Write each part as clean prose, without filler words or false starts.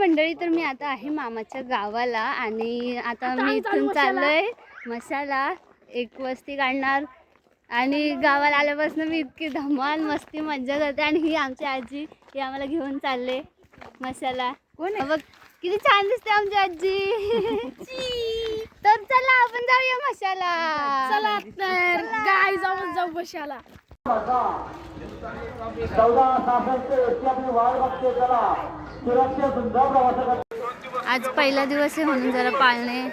मंडळी, तर मी आता आहे मामाच्या गावाला आणि आता मी इथून चाललोय मसाला 1 वस्ती काढणार आणि गावाला आल्यापासून मी इतकी धमाल मस्ती मज्जा करते आणि ही आमची आजी ही आम्हाला घेऊन चालले मसाला. कोण बघ किती छान दिसते आमची आजी. तर चला आपण जाऊया मसाला. चला तर गाय जाऊ मसाला. आज पहिला दिवस आहे म्हणून जरा पाळणे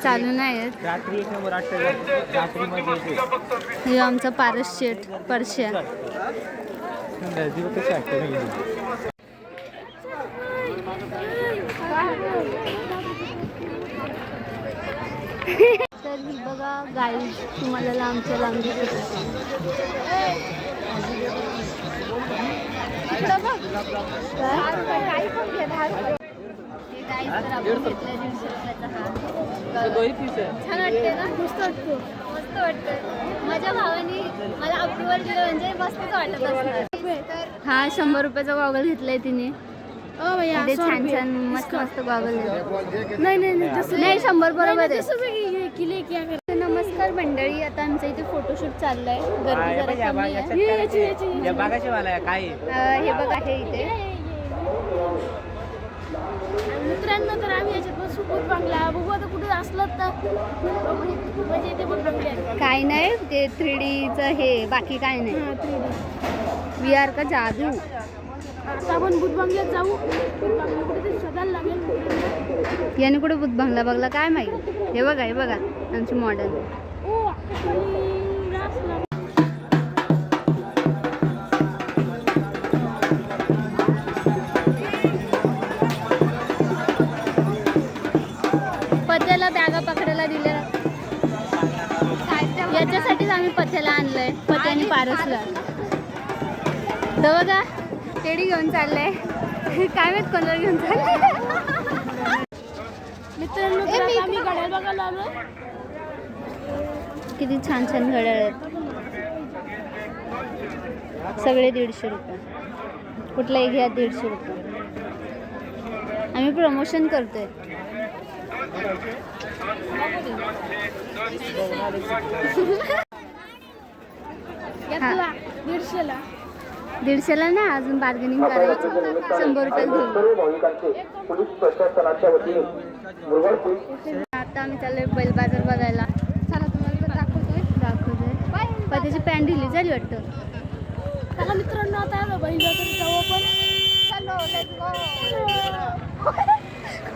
चालू नाही. हे आमचा पारस शेठ परश्या. तर ही बघा गाई तुम्हाला लांबच्या लांब दिसत असेल. छान वाटते ना. मस्त वाटतं. माझ्या भावाने मला अप्रुव्हल दिलं म्हणजे मस्तच वाटत असणार. हा 100 रुपयाचा गॉगल घेतलाय तिने. छान छान मस्त मस्त गॉगल. नाही 100 बरोबर आहे. नमस्कार मंडळी, आता आमचं इथे फोटोशूट चाललंय. गर्दी जरा कमी आहे. हे बघा हे इथे मित्रांनो. तर आम्ही याच्यात सुपूत बांगला बघू आता कुठे असलं तर म्हणजे ते पण बांगले काय नाही. ते 3Dचं हे बाकी काय नाही. 3D VR का जादू. आता आपण भूत बांगल्यात जाऊ. कुठे शोधायला लागेल. याने कुठे भूत बांगला बघला काय माहिती. हे बघा आमची मॉडेल. पत्याला बॅगा पकडायला दिल्या. याच्यासाठीच आम्ही पत्याला आणलंय. पत्याने पारसला तर बघा टेडी घेऊन चाललंय. काय माहित कोणाला घेऊन चाललंय. मित्रांनो आम्ही घड्याळ बघायला आलो. किती छान छान घड्याळ आहेत. सगळे 150 रुपये. कुठलाही घ्या 150 रुपये. आम्ही प्रमोशन करतोय. यातला 150ला 150ला ना अजून बार्गेनिंग करायचं. 100 रुपये घेऊन. आता आम्ही चाललोय बैल बाजार बघायला. चला तुम्हाला दाखवतोय. पण त्याची पॅन्ट ढिली झाली वाटतं. चला मित्रांनो आता बैल बाजार जाऊ आपण.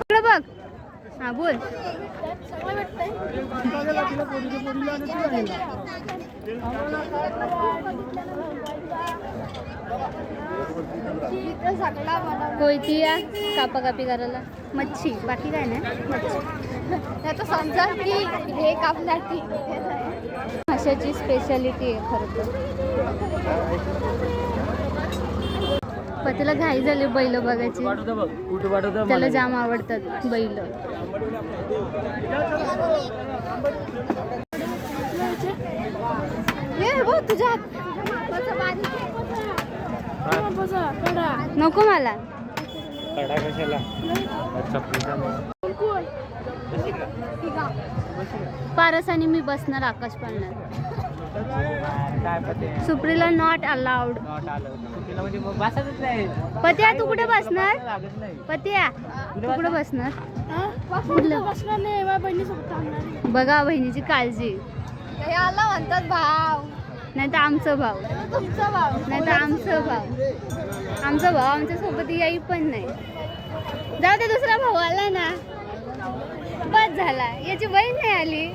इकडं बघ. हा बोल. कोयती या कापाकापी करायला. मच्छी बाकी काय नाही. मच्छी आता समजा की हे कापण्याची माशाची स्पेशालिटी आहे खरं तर. पतीला घाई झाली बैल बघायची. त्याला जाम आवडतात बैल. तुझ्या नको मला. पारस आणि मी बसणार. आकाश पाळणार. सुप्रीला नॉट अलाउड. पत्या तू कुठे बसणार. पत्या तू कुठे बसणार. बसणार नाही. बहिणीसोबत बघा बहिणीची काळजी. आला म्हणतात भाव नाही तर आमचं भाव. तुमचा भाव नाही तर आमचं भाव. आमचा भाव आमच्या सोबत याही पण नाही. जाऊ दे दुसरा भाऊ आला ना बस झाला. याची बहीण नाही आली.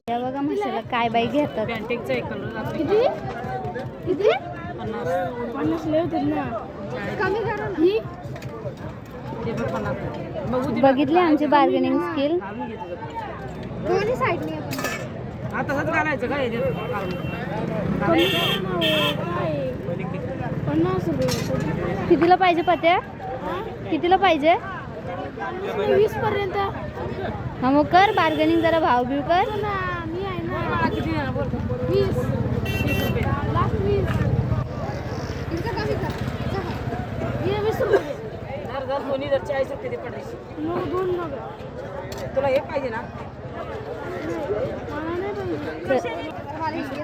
या बघा मसाला काय बाई घेतात. किती किती 50 लय होतील ना. कमी करा ना. बघितले आमची बार्गेनिंग स्किल. दोन्ही साईडने आता घालायचं काय 50 रुपये. कितीला पाहिजे पत्या. कितीला पाहिजे. 20 पर्यंत. हा मग कर बार्गेनिंग जरा. भाव बिव कर. मी आहे ना. 20 लास्ट 20 हे 20 रुपये दे. जर कोणी जर 40 रुपये दे पडदेशी. मग 2 नग. तुला हे पाहिजे ना? मला नाही पाहिजे.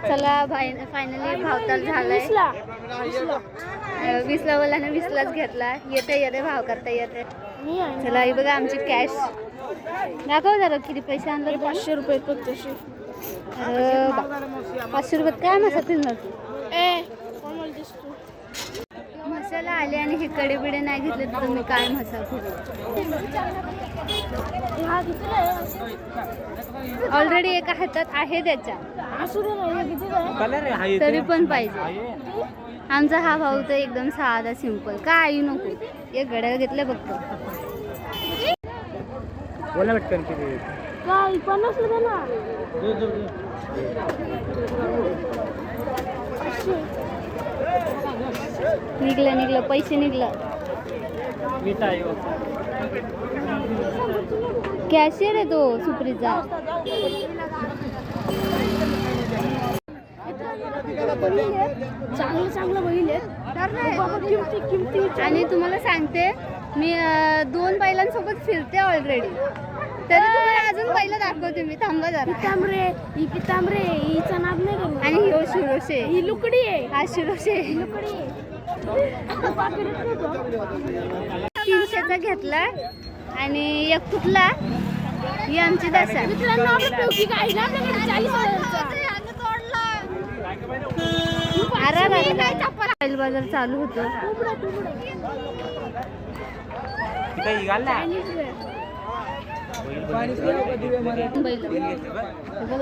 चला फायनली भावताल झालाय. 20ला. 20ला बोला ना 20लाच घेतला. येते भाव करता येते. मी आहे. चला ही बघा आमची कॅश दाखव जरा किती पैसे आणले. 500 रुपये फक्त असे. 500 रुपयात काय मसा फिरणार तू. कोण बोलतेस तू? मसाला आले आणि हे कडे बिडे नाही घेतले तर तुम्ही काय मसाला हा कितीला आहे? ऑलरेडी एका हातात आहे त्याच्या असू दे ना. हे कितीला आहे? कलर आहे तरी पण पाहिजे. आमचा हा भाऊ तर एकदम साधा सिंपल काही नको. एक घड्याळ घेतलं बघतो. बोला पटकन किती. काय 50 रुपये ना. निघलं पैसे निघलं. कॅशियर आहे तो सुप्रीचा. चांगलं बैल आहे. किमती आणि तुम्हाला सांगते मी 2 बैलांसोबत फिरते ऑलरेडी. तरी तुम्हाला अजून बैल दाखवते मी. थांबा जरा. पितांबरे हिचा नाद नाही करू. आणि ह्यो शिरोशे. ही लुकडी आहे. हा शिरोशे. लुकडी आहे. 300चा घेतला आणि एक फुटला. ही आमची दशा. मित्रांनो आपण पेवकी काय ना आपल्याकडे 40,000चा. बैल बाजार चालू होतो.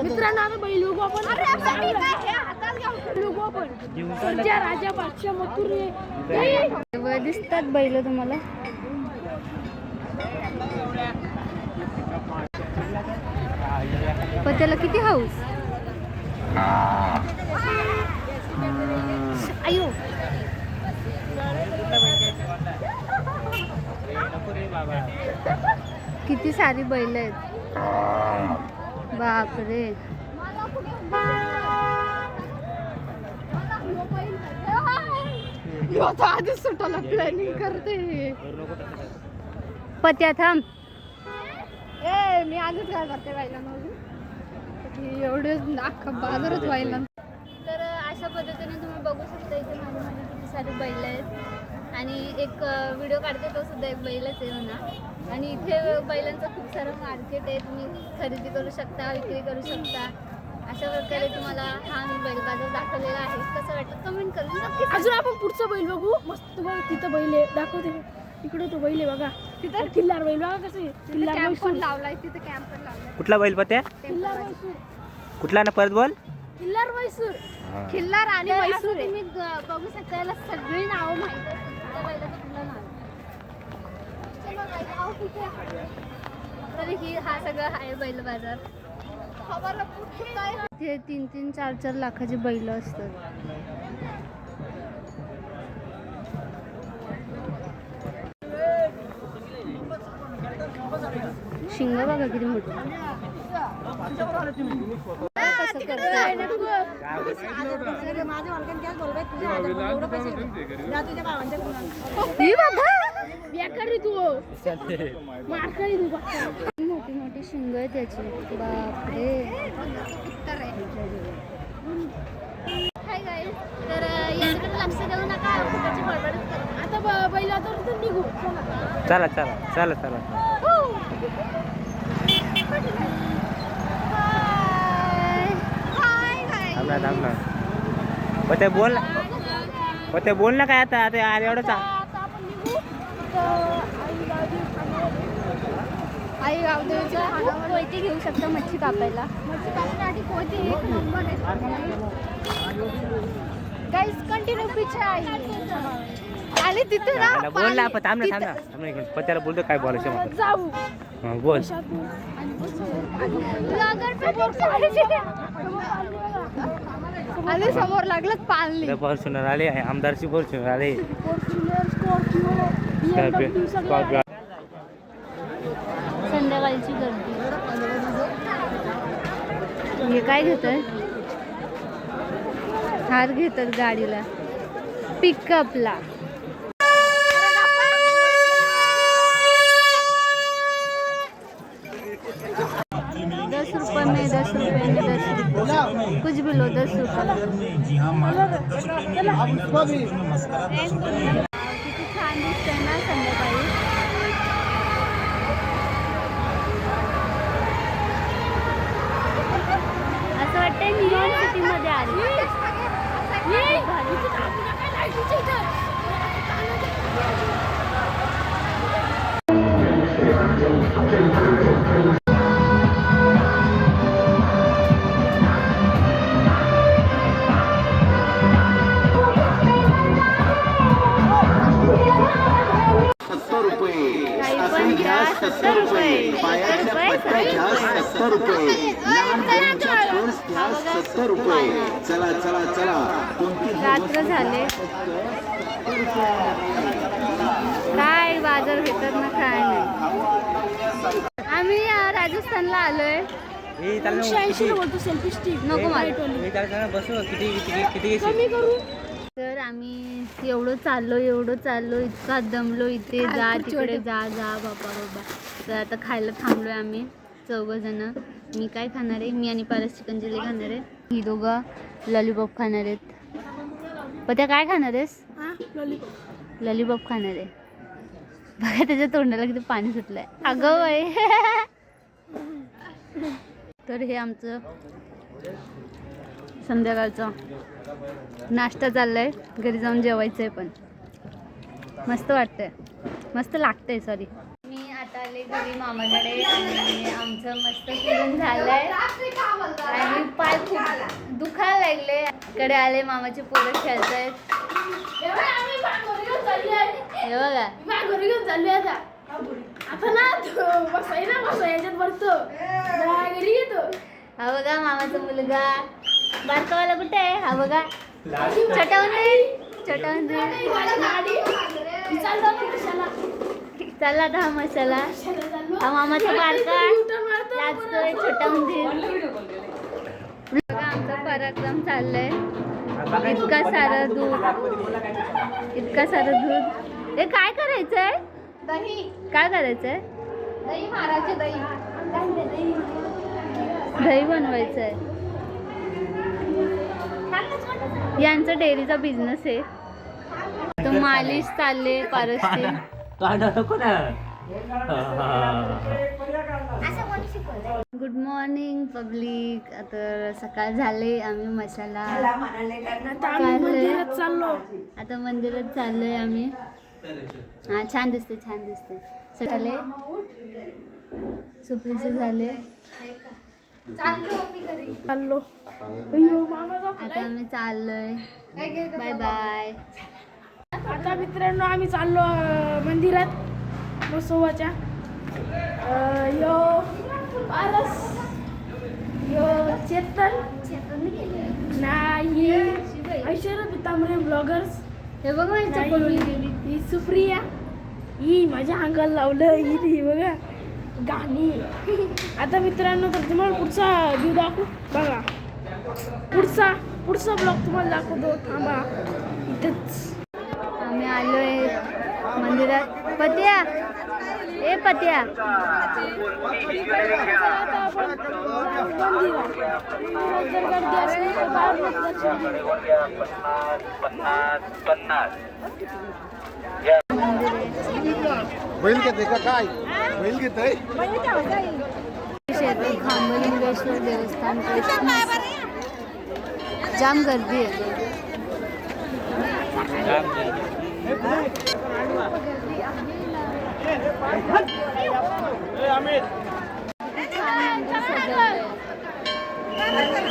मित्रांनो आम्ही बैल बघू आपण. बघू आपण. सर्जा, राजा, बादशाह, मथुरे दिसतात बैल तुम्हाला. पण त्याला किती हाऊस. अयो किती सारी बैल आहेत. बापरे. आधीच सुटायला प्लॅनिंग करते. पत्या थांब. मी आधीच काय करते बैलांना एवढे अख्खा बाजारच व्हायला. तर अशा पद्धतीने तुम्ही बघू शकता इथे माझ्या किती सारे बैल आहेत. आणि एक व्हिडिओ काढते तो सुद्धा एक बैलच आहे म्हणा. आणि इथे बैलांचं खूप सारं मार्केट आहे. तुम्ही खरेदी करू शकता, विक्री करू शकता. अशा प्रकारे तुम्हाला हा मी बैल बाजार दाखवलेला आहे. कसं वाटतं कमेंट करून नक्की. अजून आपण पुढचं बैल बघू. मस्त बघ तिथं बैल आहे. दाखवते. इकडे तो बैल आहे बघा. तिथं किल्लार बैल बघा कसं आहे. किल्लार कॅम्प मैसूर पण लावलाय. तिथे कॅम्प पण लावलाय. कुठला बैल पत्या? किल्लार मैसूर. कुठला ना परत बोल. किल्लार मैसूर. खिल्लार आणि मैसूर तुम्ही बघू शकता. याला सगळी नावं माहिती असतात. त्या बैलाचं कुठलं नाव. तर हा सगळं आहे बैल बाजार. ते 3-3, 4-4 लाखाची बैल असतात. शिंग बघा किती मोठी. कसं करताय. बेकारी तू. मारकारी तू. मोठी मोठी शिंग आहे त्याची. बापरे. Hi guys. तर याच्याकडे लक्ष देऊ नका. फुटाची बडबड करू. आता बैल आता तिथून निघू. चला चला चला चला. थांबला. पत्या बोल ना काय आता एवढंच. आता आपण निघू. आई गावदेवीचा कोयती घेऊ शकता मच्छी कापायला. मच्छी कापण्यासाठी कोयती एक नंबर आहे. गाईस कंटिन्यू पिछे आई. आणि तिथे ना बोल ना. थांब ना. पत्याला बोलतो काय बोलायचं मला. जाऊ. बोल. आणि समोर लागलं पाळली. फॉर्च्युनर आले. आमदारची फॉर्च्युनर आले. Fortuner, Scorpio. संध्याकाळची गर्दी. हे काय घेतात. हार घेतात गाडीला. पिकअपला. ₹10 में 10 रुपये में 10 रुपये कुछ भी लो 10 रुपये. किती छान दिसतंय ना संध्याकाळी. असं वाटतंय न्यूयॉर्क सिटी मध्ये आली. काही पण घ्या 70 रुपये. 70 रुपये. चला चला चला. रात्र झाले. काय बाजार भेटत ना काय नाही. आम्ही राजस्थानला आलोय. नको मला. तर आम्ही एवढं चाललो इतका दमलो. इथे जा तिकडे जा बाबा. तर आता खायला थांबलोय आम्ही 4 जण. मी काय खाणार आहे, मी आणि पारस चिकन चिली खाणार आहे. ही दोघं लॉलीपॉप खाणार आहेत. पत्या काय खाणार आहेस? लॉलीपॉप खाणार आहे. बघा त्याच्या तोंडाला किती पाणी सुटलंय. अगं बाई. तर हे आमचं संध्याकाळचा नाश्ता चाललाय. घरी जाऊन जेवायचंय पण मस्त वाटतंय, मस्त लागतंय. सॉरी. मी आता आले घरी मामाकडे आणि आमचं मस्त फिरून झालंय आणि पाय खूप दुखायला लागले. इकडे आले मामाचे पोरं खेळतायत. हे बघा घरी घेऊन चालली आता. आता ना याच्यात भरतो घरी येतो. हा बघा मामाचा मुलगा बारकावाला कुठे आहे? हा बघा छोटावून चला आता हा मसाला. हा मामाचा बारका लाजतोय छोटावून. बघा आमचा पराक्रम चाललाय. इतका सारं दूध. हे काय करायचंय? दही. काय करायचंय? दही मारायचे. दही बनवायचंय. यांचा डेअरीचा बिझनेस आहे. तो मालिश चालले पारसची. Good morning public. आता सकाळ झाले. आम्ही मसाला चाललो. आता मंदिरात चाललोय आम्ही. हा छान दिसते सकाळी सुपरीचे झाले. चाललो. आता आम्ही चाललोय. Bye bye. आता मित्रांनो आम्ही चाललो मंदिरात बसोबाच्या. यो पारस, यो चेतन नाही, ऐश्वर्या पितांबरे ब्लॉगर्स. हे बघ ही सुप्रिया. ही माझ्या अंगाला लावलं. ही बघा गाणी. आता मित्रांनो तर तुम्हाला पुढचा व्ह्यू दाखवू. बघा पुढचा ब्लॉग तुम्हाला दाखवतो. थांबा इथेच. आम्ही आलोय मंदिरात. पत्या ए पत्या. बैल घेते का काय? बैल घेतय. खांबलिंगेश्वर देवस्थान जाम गर्दी आहे.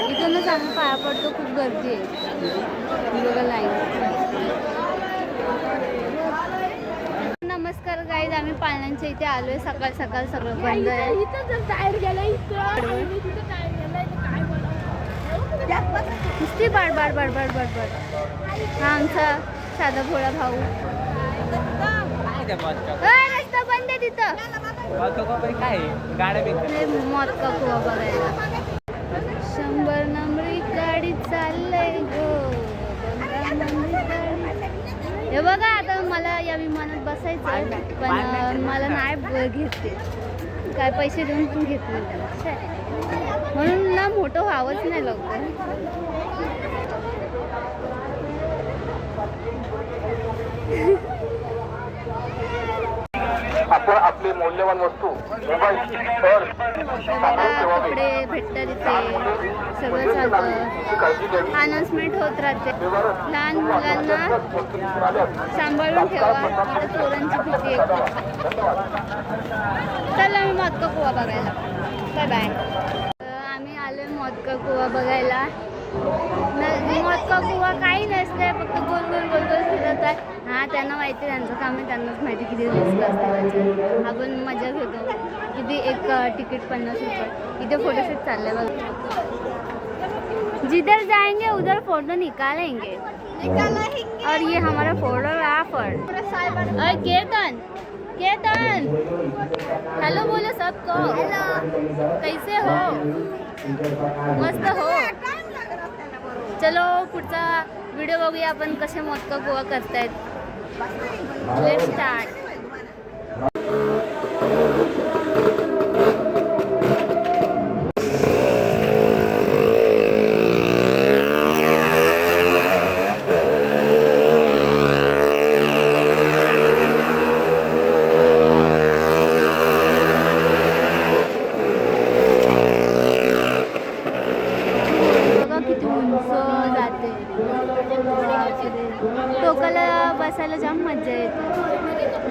इथूनच आम्ही पाया पडतो. खूप गर्दी आहे. बघा लाईन. नमस्कार गाईज. आम्ही पाळण्यांच्या इथे आलोय. सकाळ सगळं बंद आहे. नुसती बडबड. हा आमचा साधा भोळा भाऊ. रस्ता बंद आहे तिथं. काय गाड्या मौत का कुवा बघायला. 100 नंबरी गाडी चाललंय गो. हे बघा आता मला या विमानात बसायचं आहे, पण मला नाही घेते, काय पैसे देऊन पण घेत नाही त्याला, म्हणून ना मोठं व्हावंच नाही लवकर. आपण आपली मौल्यवान वस्तू मोबाईल कपडे भेटतात इथे, सगळं चालतं, अनाउन्समेंट होत राहते. लहान मुलांना सांभाळून ठेवा, इथे चोरांची भीती आहे. चला मी मोदका कुवा बघायला, बाय बाय. आम्ही आलोय मोदका कुवा बघायला. मोदका कुवा काही नसते, फक्त गोल गोल गोल गोल फिरत आहे. हां, त्यांना माहिती, त्यांचं काम आहे, त्यांनाच माहिती किती रिस्क असते त्याच्यात. आपण मजा घेतो. किती एक तिकीट 50 रुपये. इथे फोटोशूट चाललंय बघा. जिधर जाएंगे उधर फोटो निकालेंगे और ये हमारा फोटोग्राफर. और केतन केतन हेलो बोलो सबको. कैसे हो? मस्त हो. चलो पुढचा व्हिडिओ बघूया आपण कसे मोदका गोवा करतायत. Let's start. किती उंच जाते, टोकाला बसायला जाम मजा येते.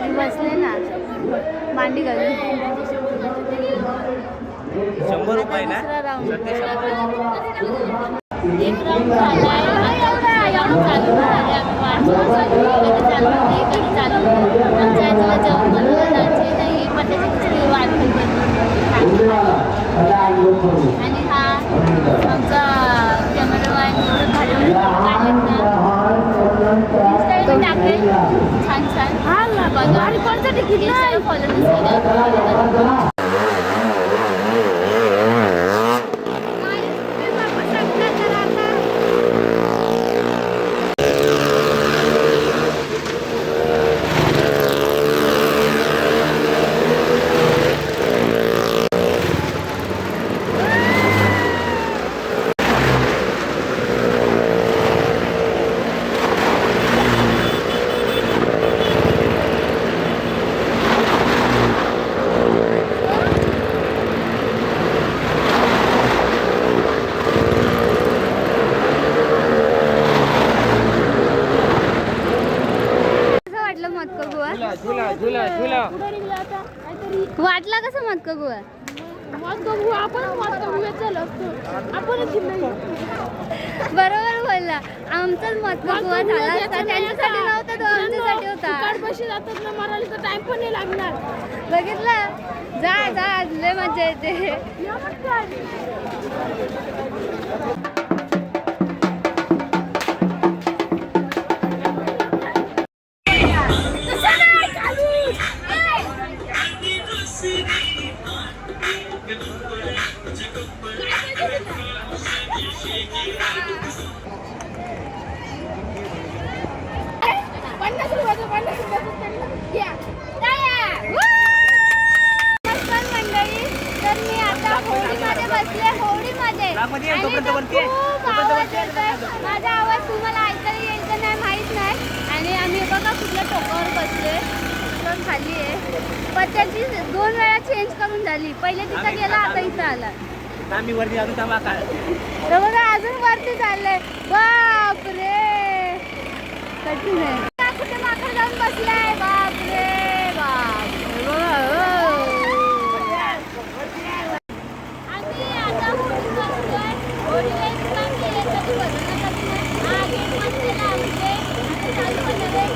मी बसले ना मांडी घालून. 100 रुपये ना. दुसरा राऊंड, एक राऊंड झालाय. राऊंड चालू झाले. आम्ही वाट चालू नाही, कधी चालू आमच्या आजीला जेवण बनवलं जायचे नाही, पत्त्याची खिचडी वाढली आणि हा आमचा कॅमेरामॅन एवढं भारी टाकेल छान छान. हा बघा आणि कोणतं तिकीट नाही फॉलो नसेल. झुला झुला झुला. वाटला कसं मोदका गोवा? बरोबर बोलला. आमचाच मोदका गोवा झाला असता, त्यांच्यासाठी नव्हता तो, आमच्यासाठी होता. पैसे जातात ना मारायला तर टाइम पण नाही लागणार. बघितलं, जा जा लय मजा येते. मंडळी, तर मी आता होडीमध्ये बसले, होडीमध्ये. माझा आवाज तुम्हाला ऐकायला येईल का नाही माहित नाही. आणि आम्ही बघा कुठल्या टोकावर बसले, खाली आहे. पत्त्याची 2 वेळा चेंज करून झाली. पहिले तिथं गेला, आता इथं आला. आम्ही वरती अजून थांबा काय तर बघा अजून वरती चाललंय. बापरे कठीण आहे. कुठे माकड जाऊन बसलाय. बापरे बाप. आम्ही आता होडीत बसलोय. होडीला एक काम केलंय, कधी बनवण्यासाठी हा गेट बंद केला आमचे. चालू होणार आहे.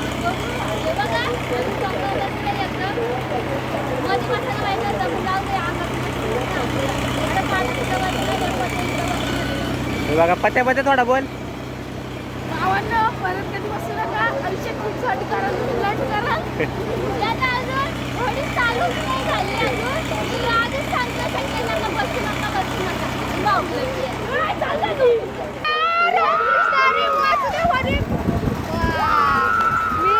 हे बघा आम्ही डोंगर बसले एकदम मध्ये बसायला पाहिजे होतं. जाऊ दे अंगात बघा. पत्त्या पत्त्या थोडा बोल. भावांनो, परत कधी बसू नका. आयुष्यात खूप साठी करा, तुम्ही लाईट करा. त्यात अजून होडी चालू नाही झाली अजून. मी आधीच सांगतो सगळ्यांना बसू नका, बसू नका. बावळट आहे. काय चाललं तू? अरे वाचू दे होडी. मी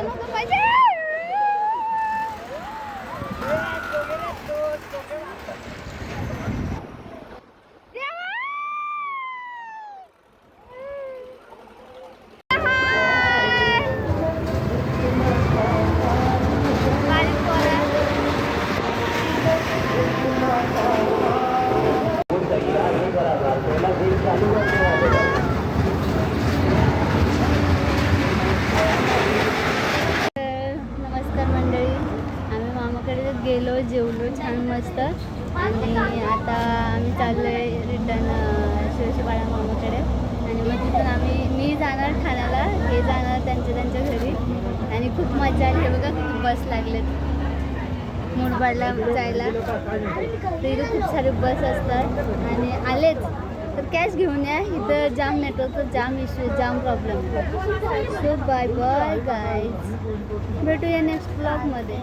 नको पाहिजे. नमस्कार मंडळी, आम्ही मामाकडे गेलो, जेवलो छान मस्त आणि आता आम्ही चाललो आहे रिटर्न शिवशीबाळा मामाकडे. आणि मग तिथून मी जाणार ठाण्याला, हे जाणार त्यांच्या घरी. आणि खूप मजा आली. हे बघा किती बस लागलेत मुरबाडला जायला. तर इथे खूप सारे बस असतात आणि आलेच तर कॅश घेऊन या. इथं जाम नेटवर्कचा जाम इश्यू, जाम problem. So bye bye guys, भेटूया नेक्स्ट ब्लॉगमध्ये.